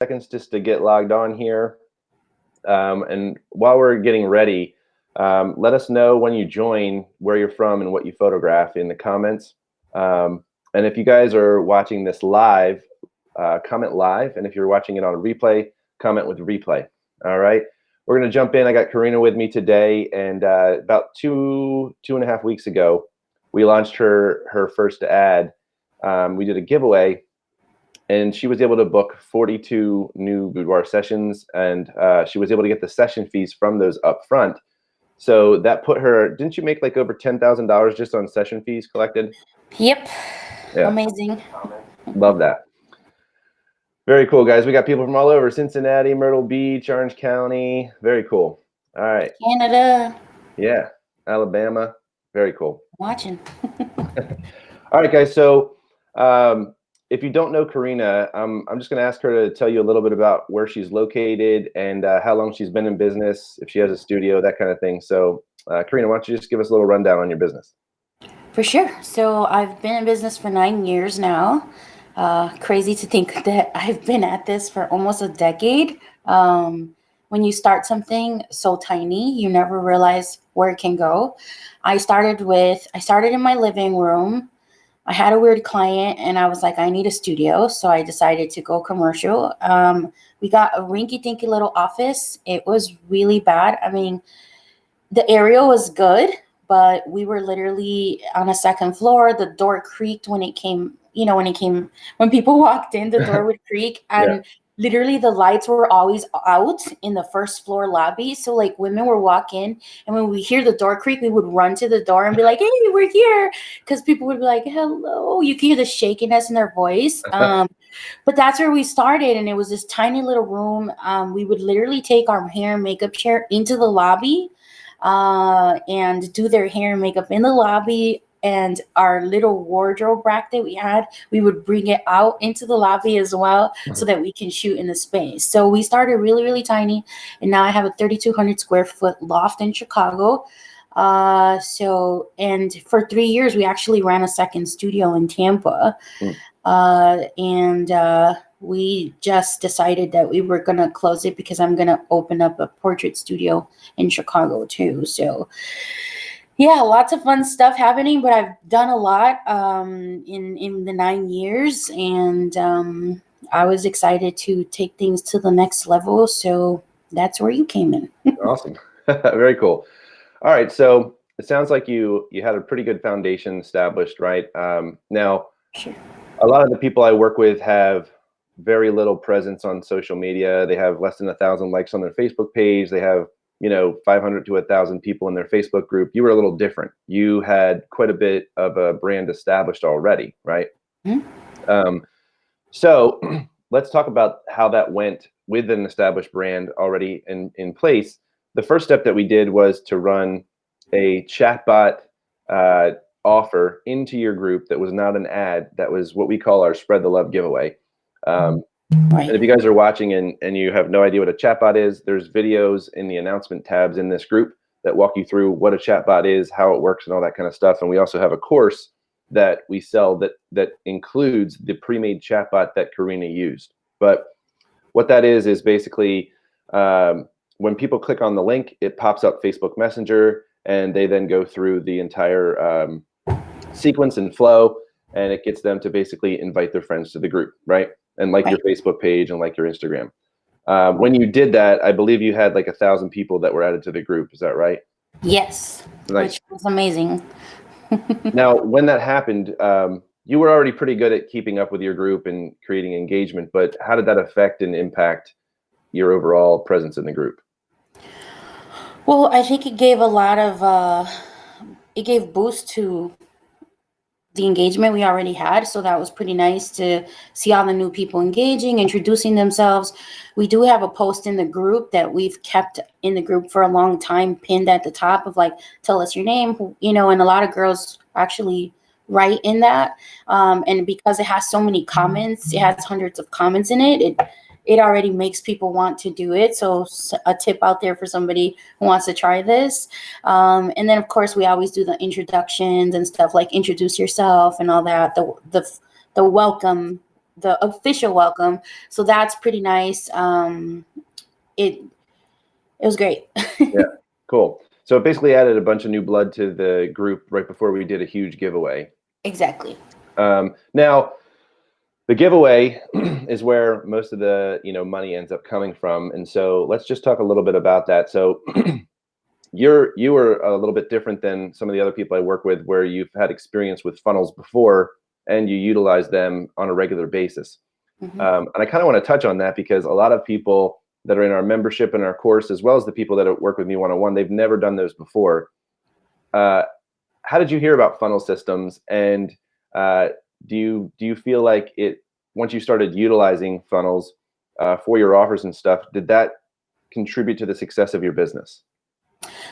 seconds just to get logged on here. And while we're getting ready, let us know when you join, where you're from, and what you photograph in the comments. And if you guys are watching this live, comment live. And if you're watching it on a replay, comment with replay. All right. We're going to jump in. I got Karina with me today. And about two and a half weeks ago, we launched her first ad. We did a giveaway. And she was able to book 42 new boudoir sessions, and she was able to get the session fees from those up front. So that put her, didn't you make like over $10,000 just on session fees collected? Yep. Yeah. Amazing. Love that. Very cool, guys. We got people from all over: Cincinnati, Myrtle Beach, Orange County. Very cool. All right. Canada. Yeah. Alabama. Very cool. Watching. All right, guys. So if you don't know Karina, I'm just going to ask her to tell you a little bit about where she's located and how long she's been in business, if she has a studio, that kind of thing. So Karina, why don't you just give us a little rundown on your business? For sure. So I've been in business for 9 years now. Crazy to think that I've been at this for almost a decade. When you start something so tiny, you never realize where it can go. I started in my living room. I had a weird client and I was like, I need a studio. So I decided to go commercial. We got a rinky-dinky little office. It was really bad. I mean, the area was good, but we were literally on a second floor. The door creaked when it came, when people walked in, the door would creak. And literally the lights were always out in the first floor lobby. So like women would walk in, and when we hear the door creak, we would run to the door and be like, hey, we're here. Because people would be like, hello. You could hear the shakiness in their voice. But that's where we started. And it was this tiny little room. We would literally take our hair and makeup chair into the lobby and do their hair and makeup in the lobby. And our little wardrobe rack that we had, we would bring it out into the lobby as well so that we can shoot in the space. So we started really, really tiny. And now I have a 3,200 square foot loft in Chicago. And for 3 years, we actually ran a second studio in Tampa. We just decided that we were going to close it because I'm going to open up a portrait studio in Chicago too. So yeah, lots of fun stuff happening, but I've done a lot in the 9 years, and I was excited to take things to the next level. So that's where you came in. Awesome. Very cool. All right. So it sounds like you had a pretty good foundation established, right? Now, sure. A lot of the people I work with have very little presence on social media. They have less than 1,000 likes on their Facebook page. They have 500 to 1,000 people in their Facebook group. You were a little different. You had quite a bit of a brand established already, right? Mm-hmm. So let's talk about how that went with an established brand already in place. The first step that we did was to run a chatbot offer into your group that was not an ad. That was what we call our Spread the Love giveaway. Right. And if you guys are watching and you have no idea what a chatbot is, there's videos in the announcement tabs in this group that walk you through what a chatbot is, how it works, and all that kind of stuff. And we also have a course that we sell that includes the pre-made chatbot that Karina used. But what that is basically when people click on the link, it pops up Facebook Messenger, and they then go through the entire sequence and flow, and it gets them to basically invite their friends to the group, right? And like your Facebook page and like your Instagram. When you did that, I believe you had like 1,000 people that were added to the group. Is that right? Yes. Nice. Which was amazing. Now, when that happened, you were already pretty good at keeping up with your group and creating engagement, but how did that affect and impact your overall presence in the group? Well, I think it gave a lot of, it gave boost to the engagement we already had. So that was pretty nice to see all the new people engaging, introducing themselves. We do have a post in the group that we've kept in the group for a long time, pinned at the top of like, tell us your name, and a lot of girls actually write in that. And because it has so many comments, it has hundreds of comments in it. It already makes people want to do it. So a tip out there for somebody who wants to try this. And then, of course, we always do the introductions and stuff like introduce yourself and all that, the welcome the official welcome. So that's pretty nice. It was great. Yeah, cool. So it basically added a bunch of new blood to the group right before we did a huge giveaway. Exactly. Now, the giveaway is where most of the money ends up coming from, and so let's just talk a little bit about that. So you were a little bit different than some of the other people I work with, where you've had experience with funnels before and you utilize them on a regular basis. Mm-hmm. And I kind of want to touch on that because a lot of people that are in our membership and our course, as well as the people that work with me one-on-one, they've never done those before. How did you hear about funnel systems, and do you feel like once you started utilizing funnels for your offers and stuff, did that contribute to the success of your business?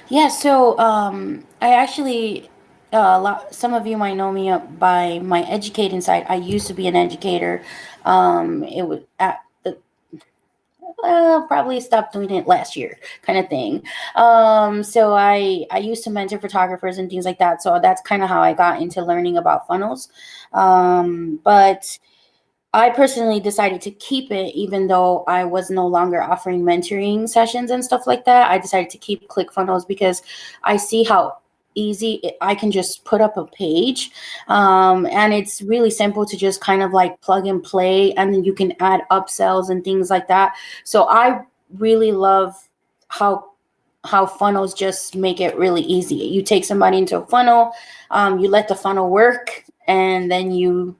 Yeah, so I actually, some of you might know me by my educating side. I used to be an educator. It was at the probably stopped doing it last year, kind of thing. So I used to mentor photographers and things like that. So that's kind of how I got into learning about funnels. But I personally decided to keep it, even though I was no longer offering mentoring sessions and stuff like that. I decided to keep ClickFunnels because I see how easy I can just put up a page. And it's really simple to just kind of like plug and play, and then you can add upsells and things like that. So I really love how funnels just make it really easy. You take somebody into a funnel, you let the funnel work, and then you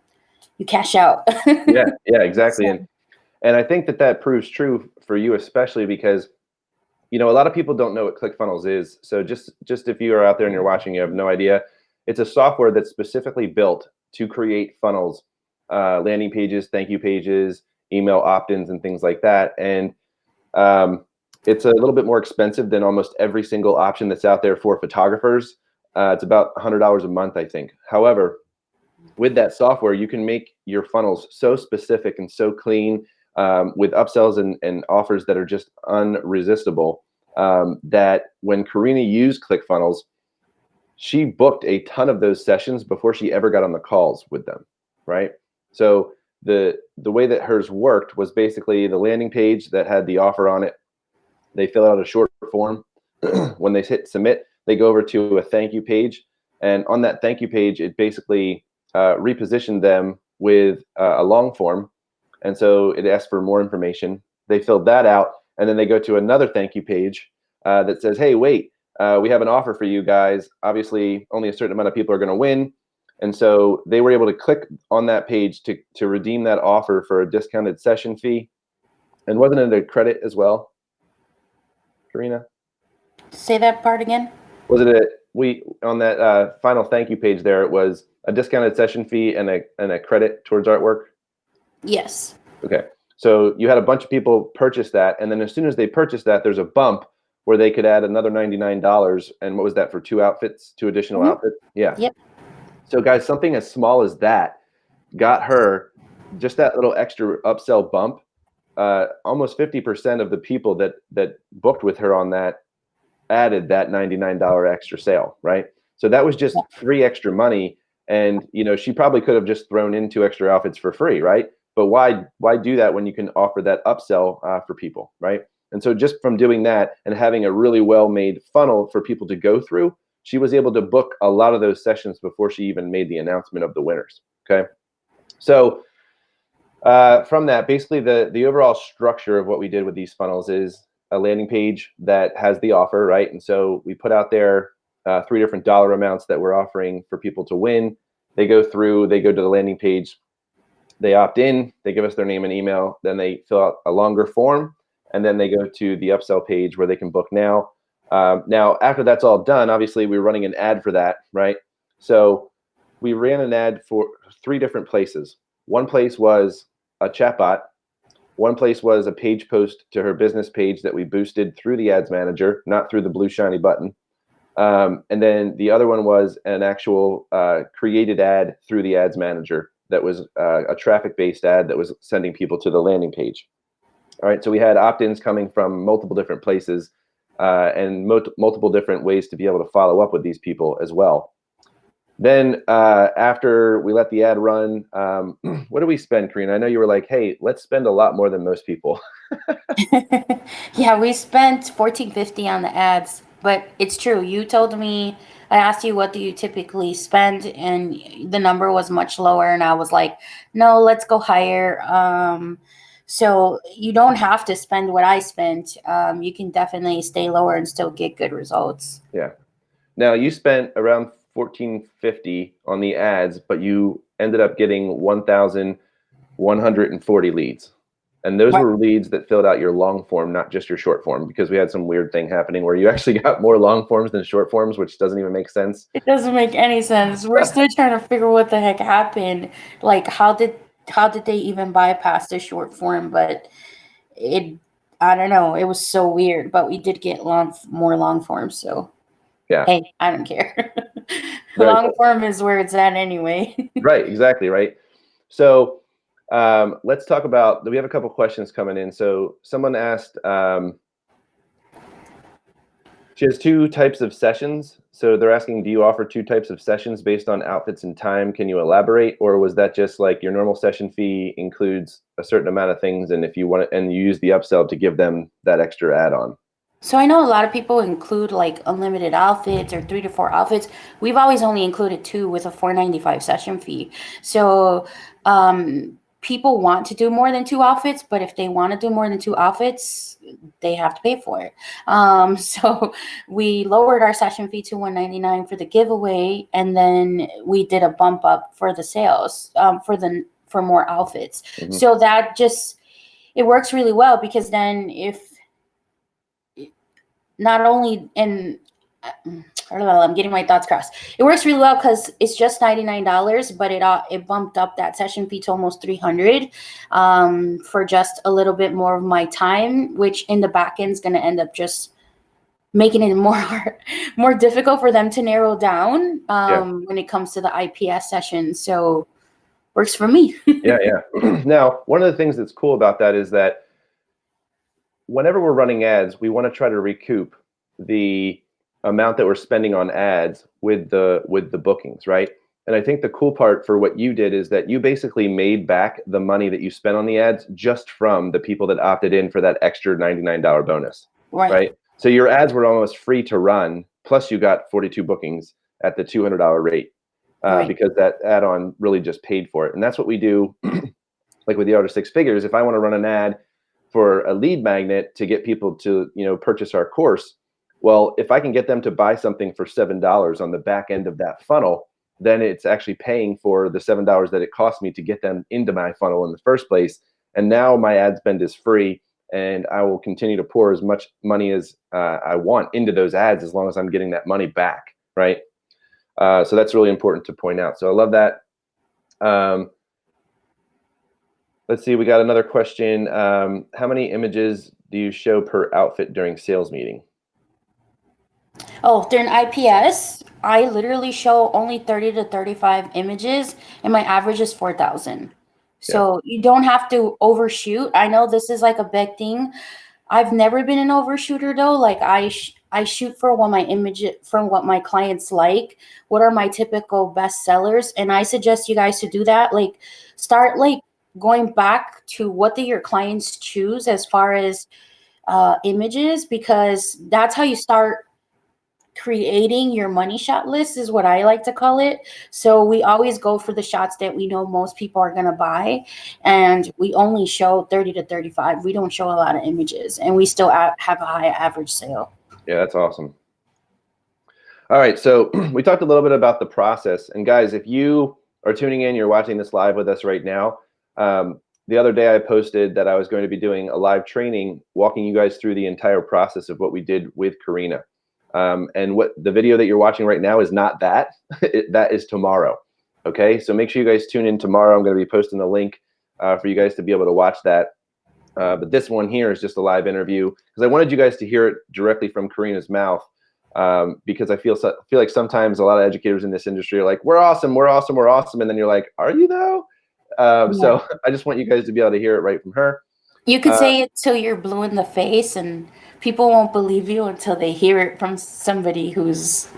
cash out. Yeah, exactly. So, And I think that proves true for you, especially because a lot of people don't know what ClickFunnels is. So just if you are out there and you're watching, you have no idea. It's a software that's specifically built to create funnels, landing pages, thank you pages, email opt-ins, and things like that. And it's a little bit more expensive than almost every single option that's out there for photographers. It's about $100 a month, I think. However, with that software, you can make your funnels so specific and so clean, with upsells and offers that are just unresistible, that when Karina used ClickFunnels, she booked a ton of those sessions before she ever got on the calls with them, right? So the way that hers worked was basically the landing page that had the offer on it. They fill out a short form. When they hit submit, they go over to a thank you page, and on that thank you page, it basically repositioned them with a long form, and so it asks for more information. They filled that out, and then they go to another thank you page that says, "Hey, wait, we have an offer for you guys. Obviously, only a certain amount of people are going to win." And so they were able to click on that page to redeem that offer for a discounted session fee. And wasn't it a credit as well, Karina? say that part again. Was it we on that final thank you page there? It was a discounted session fee and a credit towards artwork. Yes. Okay, so you had a bunch of people purchase that, and then as soon as they purchased that, there's a bump where they could add another $99. And what was that, for two additional outfits? Yeah. Yep. So guys, something as small as that got her just that little extra upsell bump. Almost 50% of the people that booked with her on that added that $99 extra sale, right? So that was just free extra money. And she probably could have just thrown in two extra outfits for free, right? But why do that when you can offer that upsell for people, right? And so just from doing that and having a really well-made funnel for people to go through, she was able to book a lot of those sessions before she even made the announcement of the winners. Okay, so from that, basically the overall structure of what we did with these funnels is a landing page that has the offer, right? And so we put out there 3 different dollar amounts that we're offering for people to win. They go through, they go to the landing page, they opt in, they give us their name and email, then they fill out a longer form, and then they go to the upsell page where they can book now. Now, after that's all done, obviously we're running an ad for that, right? So we ran an ad for 3 different places. One place was a chatbot. One place was a page post to her business page that we boosted through the ads manager, not through the blue shiny button. And then the other one was an actual created ad through the ads manager that was a traffic-based ad that was sending people to the landing page. All right, so we had opt-ins coming from multiple different places and multiple different ways to be able to follow up with these people as well. Then after we let the ad run, what do we spend, Karina? I know you were like, hey, let's spend a lot more than most people. Yeah, we spent 14.50 on the ads, but it's true. You told me, I asked you what do you typically spend, and the number was much lower, and I was like, no, let's go higher. So you don't have to spend what I spent. You can definitely stay lower and still get good results. Yeah. Now you spent around 1450 on the ads, but you ended up getting 1,140 leads. And those Right. were leads that filled out your long form, not just your short form, because we had some weird thing happening where you actually got more long forms than short forms, which doesn't even make sense. It doesn't make any sense. We're still trying to figure what the heck happened. Like, how did they even bypass the short form? But it, I don't know. It was so weird. But we did get more long forms. So Yeah. hey, I don't care. Right. Long form is where it's at anyway. Right. Exactly. Right. So let's talk about. We have a couple questions coming in. So someone asked. She has two types of sessions. So they're asking, do you offer two types of sessions based on outfits and time? Can you elaborate? Or was that just like your normal session fee includes a certain amount of things, and if you want it, and you use the upsell to give them that extra add-on? So I know a lot of people include like unlimited outfits or 3 to 4 outfits. We've always only included two with a 4.95 session fee. So people want to do more than two outfits, but if they want to do more than two outfits, they have to pay for it. So we lowered our session fee to 199 for the giveaway, and then we did a bump up for the sales for more outfits. Mm-hmm. So that just it works really well because then if not only in I'm getting my thoughts crossed. It works really well because it's just $99, but it bumped up that session fee to almost 300 for just a little bit more of my time, which in the back end is going to end up just making it more difficult for them to narrow down when it comes to the IPS session. So works for me. Yeah. Now, one of the things that's cool about that is that whenever we're running ads, we want to try to recoup the amount that we're spending on ads with the bookings, right? And I think the cool part for what you did is that you basically made back the money that you spent on the ads just from the people that opted in for that extra $99 bonus, right? So your ads were almost free to run, plus you got 42 bookings at the $200 rate because that add-on really just paid for it. And that's what we do, like with the Art of Six Figures. If I want to run an ad for a lead magnet to get people to purchase our course, well, if I can get them to buy something for $7 on the back end of that funnel, then it's actually paying for the $7 that it cost me to get them into my funnel in the first place. And now my ad spend is free, and I will continue to pour as much money as I want into those ads as long as I'm getting that money back, right? So that's really important to point out. So I love that. Let's see, we got another question. How many images do you show per outfit during sales meeting? Oh, during IPS, I literally show only 30 to 35 images, and my average is 4,000. So you don't have to overshoot. I know this is like a big thing. I've never been an overshooter though. Like I shoot for what my clients like. What are my typical best sellers? And I suggest you guys to do that. Like start like going back to what do your clients choose as far as images, because that's how you start creating your money shot list, is what I like to call it. So we always go for the shots that we know most people are going to buy, and we only show 30 to 35. We don't show a lot of images, and we still have a high average sale. Yeah, that's awesome. All right, so we talked a little bit about the process. And guys, if you are tuning in, you're watching this live with us right now. The other day I posted that I was going to be doing a live training walking you guys through the entire process of what we did with Karina. And what the video that you're watching right now is not that. That is tomorrow. Okay, so make sure you guys tune in tomorrow. I'm going to be posting the link for you guys to be able to watch that. But this one here is just a live interview because I wanted you guys to hear it directly from Karina's mouth. Because I feel like sometimes a lot of educators in this industry are like, we're awesome, we're awesome, we're awesome. And then you're like, are you though? So I just want you guys to be able to hear it right from her. You could say it till you're blue in the face, and people won't believe you until they hear it from somebody who's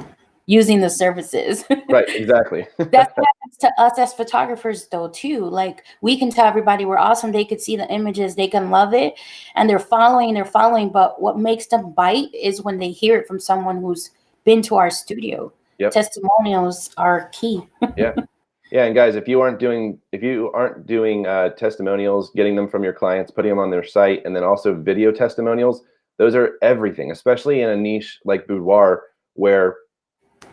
using the services. Right, exactly. That's what happens to us as photographers though too. Like we can tell everybody we're awesome. They could see the images, they can love it, and they're following. But what makes them bite is when they hear it from someone who's been to our studio. Yep. Testimonials are key. Yeah. Yeah, and guys, if you aren't doing testimonials, getting them from your clients, putting them on their site, and then also video testimonials, those are everything, especially in a niche like boudoir, where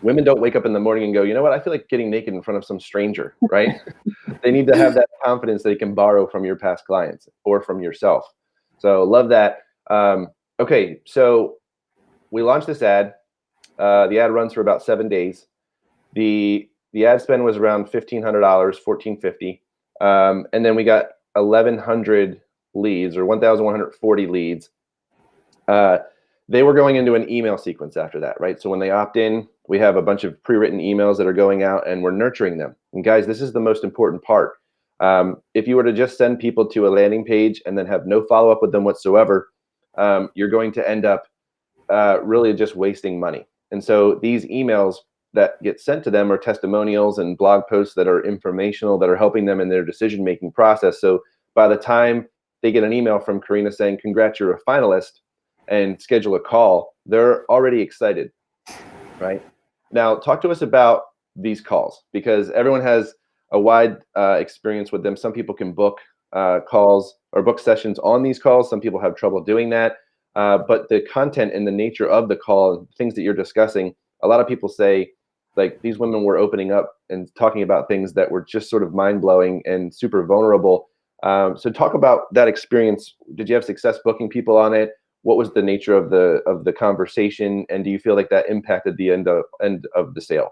women don't wake up in the morning and go, you know what, I feel like getting naked in front of some stranger, right? They need to have that confidence they can borrow from your past clients or from yourself. So love that. Okay, so we launched this ad. The ad runs for about 7 days. The ad spend was around $1,500, $1,450, and then we got 1,100 leads or 1,140 leads. They were going into an email sequence after that, right? So when they opt in, we have a bunch of pre-written emails that are going out, and we're nurturing them. And guys, this is the most important part. If you were to just send people to a landing page and then have no follow-up with them whatsoever, you're going to end up really just wasting money. And so these emails that get sent to them are testimonials and blog posts that are informational, that are helping them in their decision-making process. So by the time they get an email from Karina saying, congrats, you're a finalist, and schedule a call, they're already excited, right? Now, talk to us about these calls, because everyone has a wide experience with them. Some people can book calls or book sessions on these calls. Some people have trouble doing that. But the content and the nature of the call, things that you're discussing, a lot of people say, like, these women were opening up and talking about things that were just sort of mind-blowing and super vulnerable. So talk about that experience. Did you have success booking people on it? What was the nature of the conversation, and do you feel like that impacted the end of the sale?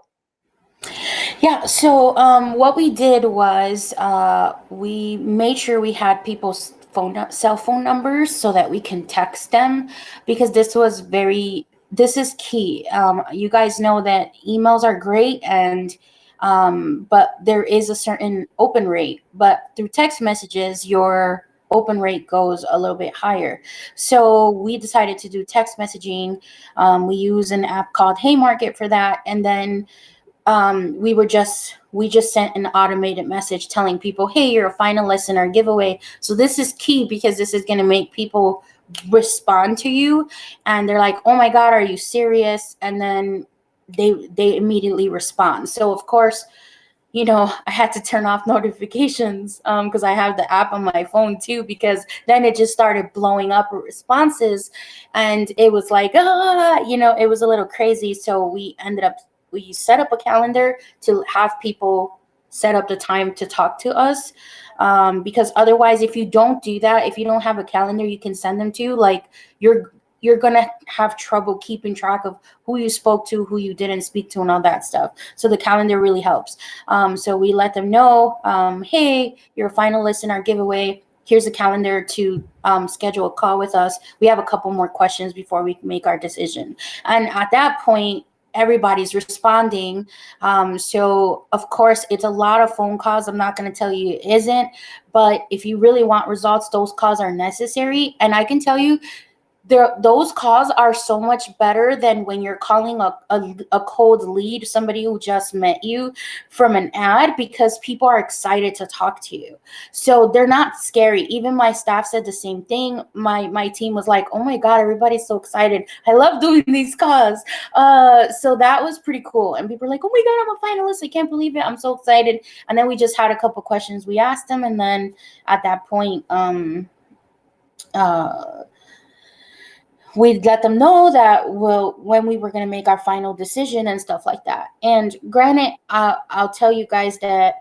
Yeah, so what we did was we made sure we had people's cell phone numbers so that we can text them, because this is key. You guys know that emails are great, and but there is a certain open rate, but through text messages your open rate goes a little bit higher. So we decided to do text messaging. We use an app called Haymarket for that, and then we just sent an automated message telling people, hey, you're a finalist in our giveaway. So this is key, because this is going to make people respond to you, and they're like, oh my God, are you serious? And then they immediately respond. So of course, I had to turn off notifications because I have the app on my phone too, because then it just started blowing up with responses, and it was like, it was a little crazy. So we set up a calendar to have people set up the time to talk to us, because otherwise, if you don't do that, if you don't have a calendar you can send them to, like, you're gonna have trouble keeping track of who you spoke to, who you didn't speak to, and all that stuff. So the calendar really helps. So we let them know, hey, you're a finalist in our giveaway. Here's a calendar to schedule a call with us. We have a couple more questions before we make our decision. And at that point, everybody's responding. So of course, it's a lot of phone calls. I'm not going to tell you it isn't, but if you really want results, those calls are necessary. And I can tell you, those calls are so much better than when you're calling a cold lead, somebody who just met you from an ad, because people are excited to talk to you. So they're not scary. Even my staff said the same thing. My team was like, oh my God, everybody's so excited. I love doing these calls. So that was pretty cool. And people were like, oh my God, I'm a finalist. I can't believe it. I'm so excited. And then we just had a couple questions we asked them. And then at that point, we'd let them know that, well, when we were going to make our final decision and stuff like that. And granted, I'll tell you guys that,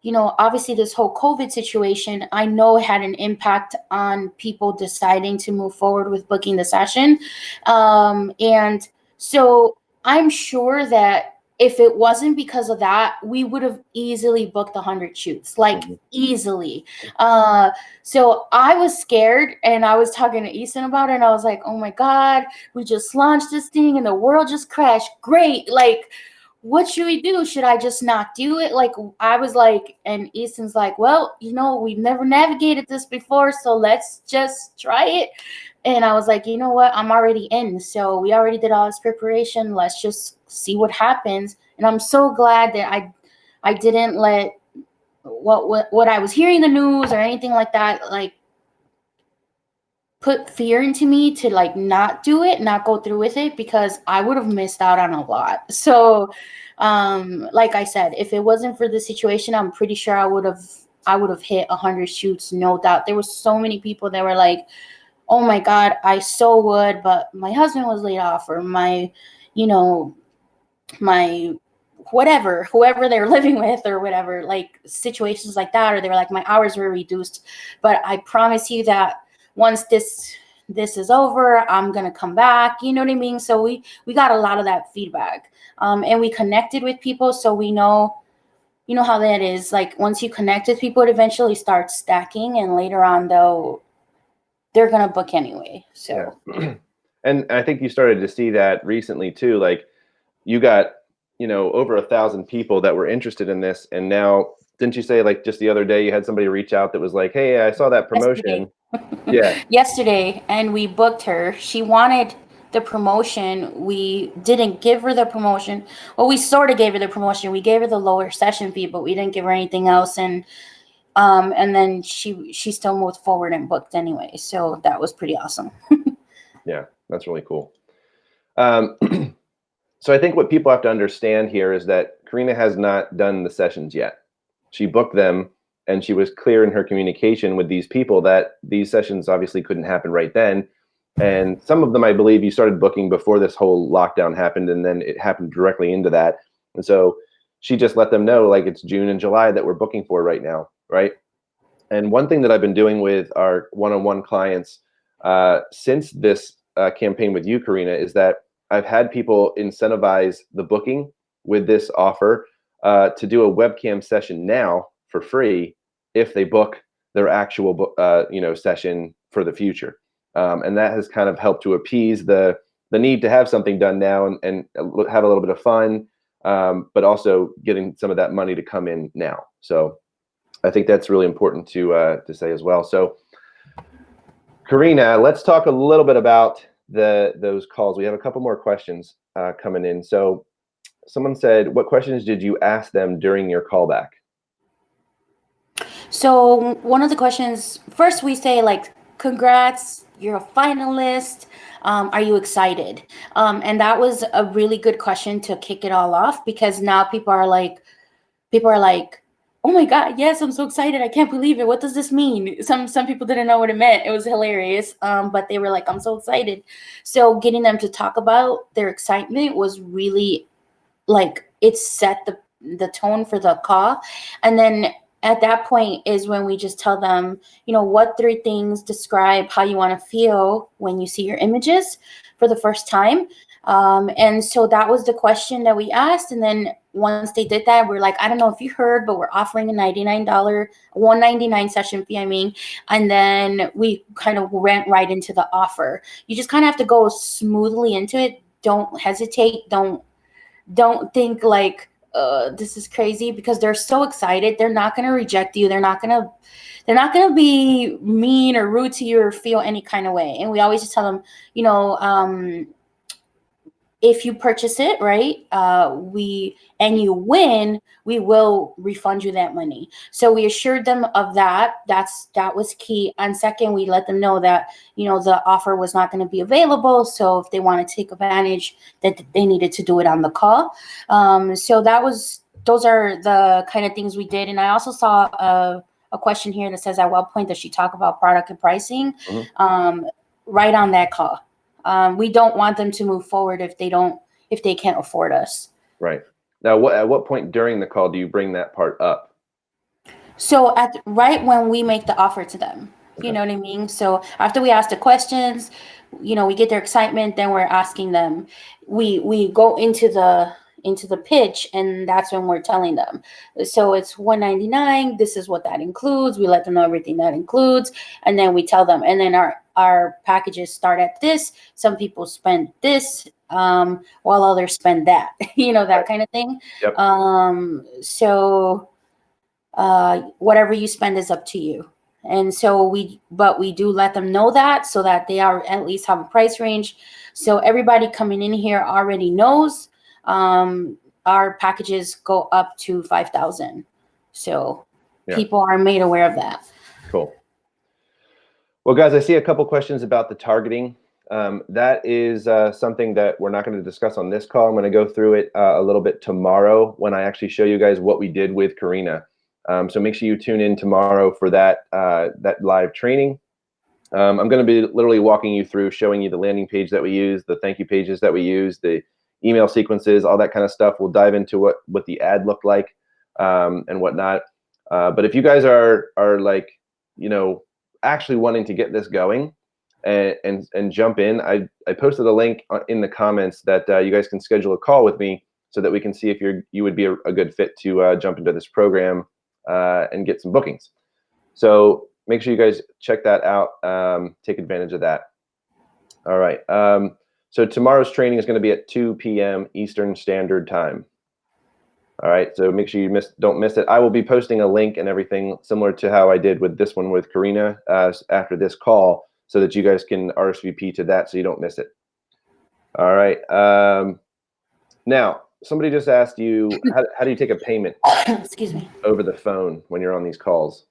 obviously this whole COVID situation, I know had an impact on people deciding to move forward with booking the session. And so I'm sure that if it wasn't because of that, we would have easily booked 100 shoots, like easily. So I was scared, and I was talking to Easton about it, and I was like, oh my God, we just launched this thing and the world just crashed. Great. Like, what should we do? Should I just not do it? Like, I was like, and Easton's like, well, we've never navigated this before, so let's just try it. And I was like, you know what? I'm already in. So we already did all this preparation. Let's just see what happens. And I'm so glad that I didn't let what I was hearing the news or anything like that, like, put fear into me to like not do it, not go through with it, because I would have missed out on a lot. So like I said, if it wasn't for the situation, I'm pretty sure I would have hit 100 shoots, no doubt. There were so many people that were like, oh my God, I so would, but my husband was laid off, or my, you know, my whatever, whoever they're living with or whatever, like situations like that, or they were like, my hours were reduced. But I promise you that once this is over, I'm gonna come back. You know what I mean? So we got a lot of that feedback, and we connected with people, so we know. You know how that is. Like once you connect with people, it eventually starts stacking, and later on, though, they're gonna book anyway. So Yeah. And I think you started to see that recently too. Like you got, over 1,000 people that were interested in this. And now, didn't you say like just the other day you had somebody reach out that was like, hey, I saw that yesterday, promotion. Yeah. yesterday, and we booked her. She wanted the promotion. We didn't give her the promotion. Well, we sort of gave her the promotion. We gave her the lower session fee, but we didn't give her anything else. And then she still moved forward and booked anyway. So that was pretty awesome. Yeah. That's really cool. Um, so I think what people have to understand here is that Karina has not done the sessions yet. She booked them, and she was clear in her communication with these people that these sessions obviously couldn't happen right then. And some of them, I believe, you started booking before this whole lockdown happened, and then it happened directly into that. And so she just let them know, like, it's June and July that we're booking for right now, right? And one thing that I've been doing with our one-on-one clients since this campaign with you, Karina, is that I've had people incentivize the booking with this offer to do a webcam session now for free if they book their actual session for the future. And that has kind of helped to appease the need to have something done now and have a little bit of fun, but also getting some of that money to come in now. So I think that's really important to say as well. So, Karina, let's talk a little bit about those calls. We have a couple more questions coming in. So, someone said, "What questions did you ask them during your callback?" So one of the questions, first we say like, congrats, you're a finalist. Are you excited? And that was a really good question to kick it all off, because now people are like, oh my God, yes, I'm so excited. I can't believe it. What does this mean? Some people didn't know what it meant. It was hilarious. But they were like, I'm so excited. So getting them to talk about their excitement was really, like, it set the tone for the call. And then at that point is when we just tell them, what 3 things describe how you want to feel when you see your images for the first time. And so that was the question that we asked. And then once they did that, we're like, I don't know if you heard, but we're offering a $99, $199 session fee, I mean. And then we kind of went right into the offer. You just kind of have to go smoothly into it. Don't hesitate. Don't think like, this is crazy, because they're so excited. They're not going to reject you. They're not going to be mean or rude to you or feel any kind of way. And we always just tell them, if you purchase it, right, and you win, we will refund you that money. So we assured them of that. That was key. And second, we let them know that, the offer was not going to be available. So if they want to take advantage, that they needed to do it on the call. So those are the kind of things we did. And I also saw a question here that says, at what point does she talk about product and pricing? Mm-hmm. Right on that call. We don't want them to move forward if they can't afford us. Right. Now, at what point during the call do you bring that part up? So right when we make the offer to them, Okay. you know what I mean? So after we ask the questions, we get their excitement, then we're asking them. We go into the pitch, and that's when we're telling them. So it's $199. This is what that includes. We let them know everything that includes, and then we tell them. And then our packages start at this. Some people spend this, while others spend that. That Right. kind of thing. Yep. So whatever you spend is up to you. And so we do let them know that, so that they are at least have a price range. So everybody coming in here already knows our packages go up to 5,000. So people are made aware of that. Cool. Well, guys, I see a couple questions about the targeting. That is something that we're not going to discuss on this call. I'm going to go through it a little bit tomorrow when I actually show you guys what we did with Karina. So make sure you tune in tomorrow for that live training. I'm going to be literally walking you through, showing you the landing page that we use, the thank you pages that we use, the email sequences, all that kind of stuff. We'll dive into what the ad looked like and whatnot. But if you guys are like, actually wanting to get this going and jump in, I posted a link in the comments that you guys can schedule a call with me so that we can see if you would be a good fit to jump into this program and get some bookings. So make sure you guys check that out. Take advantage of that. All right. So tomorrow's training is going to be at 2 p.m. Eastern Standard Time. All right. So make sure you don't miss it. I will be posting a link and everything similar to how I did with this one with Karina after this call, so that you guys can RSVP to that so you don't miss it. All right. Now, somebody just asked you, how do you take a payment Excuse me, over the phone when you're on these calls?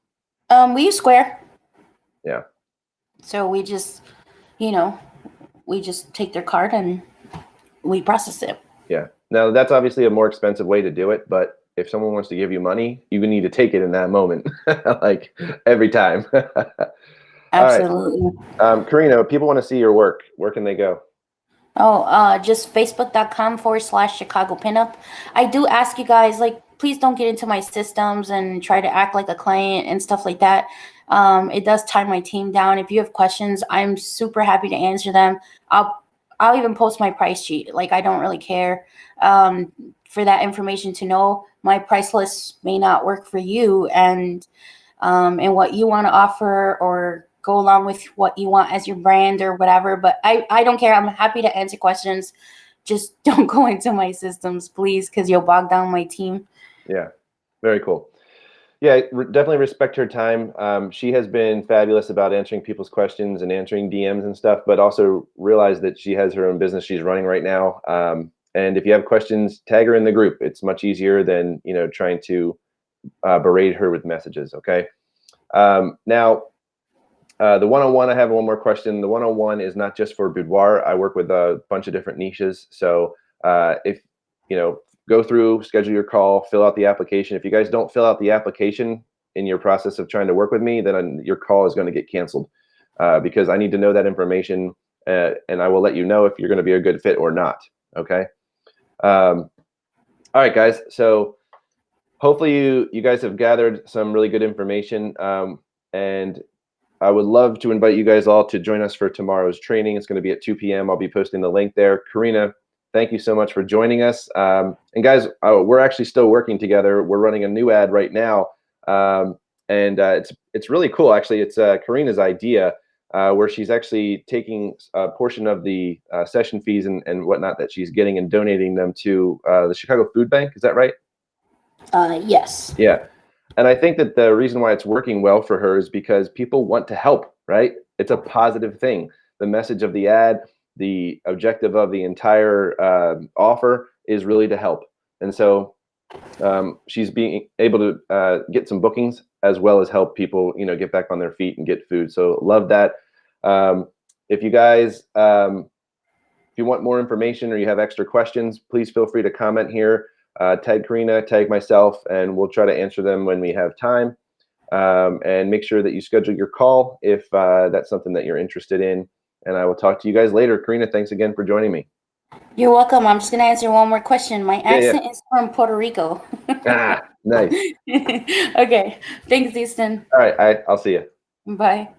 We use Square. Yeah. So we just, we just take their card and we process it. Yeah. Now, that's obviously a more expensive way to do it, but if someone wants to give you money, you need to take it in that moment, like every time. Absolutely. All right. Karina, people want to see your work. Where can they go? Just facebook.com/Chicago Pinup. I do ask you guys, please don't get into my systems and try to act like a client and stuff like that. It does tie my team down. If you have questions, I'm super happy to answer them. I'll even post my price sheet. I don't really care for that information to know. My price list may not work for you and what you want to offer, or go along with what you want as your brand or whatever. But I don't care. I'm happy to answer questions. Just don't go into my systems, please, because you'll bog down my team. Yeah, very cool. Yeah, definitely respect her time. She has been fabulous about answering people's questions and answering DMs and stuff, but also realize that she has her own business she's running right now. And if you have questions, tag her in the group. It's much easier than trying to berate her with messages. Okay. Now, the one-on-one, I have one more question. The one-on-one is not just for Boudoir. I work with a bunch of different niches. So if go through, schedule your call, fill out the application. If you guys don't fill out the application in your process of trying to work with me, then your call is going to get canceled because I need to know that information, and I will let you know if you're going to be a good fit or not. Okay. All right, guys. So hopefully you guys have gathered some really good information, and I would love to invite you guys all to join us for tomorrow's training. It's going to be at 2 p.m. I'll be posting the link there. Karina, thank you so much for joining us. And guys, we're actually still working together. We're running a new ad right now, and it's really cool. Actually, it's Karina's idea, where she's actually taking a portion of the session fees and whatnot that she's getting and donating them to the Chicago Food Bank. Is that right? Yes. Yeah. And I think that the reason why it's working well for her is because people want to help, right? It's a positive thing. The message of the ad, the objective of the entire offer is really to help. And so she's being able to get some bookings as well as help people, get back on their feet and get food. So love that. If you guys, if you want more information or you have extra questions, please feel free to comment here. Tag Karina, tag myself, and we'll try to answer them when we have time. And make sure that you schedule your call if that's something that you're interested in. And I will talk to you guys later. Karina, thanks again for joining me. You're welcome. I'm just going to answer one more question. My accent is from Puerto Rico. Nice. Okay. Thanks, Easton. All right. I'll see you. Bye.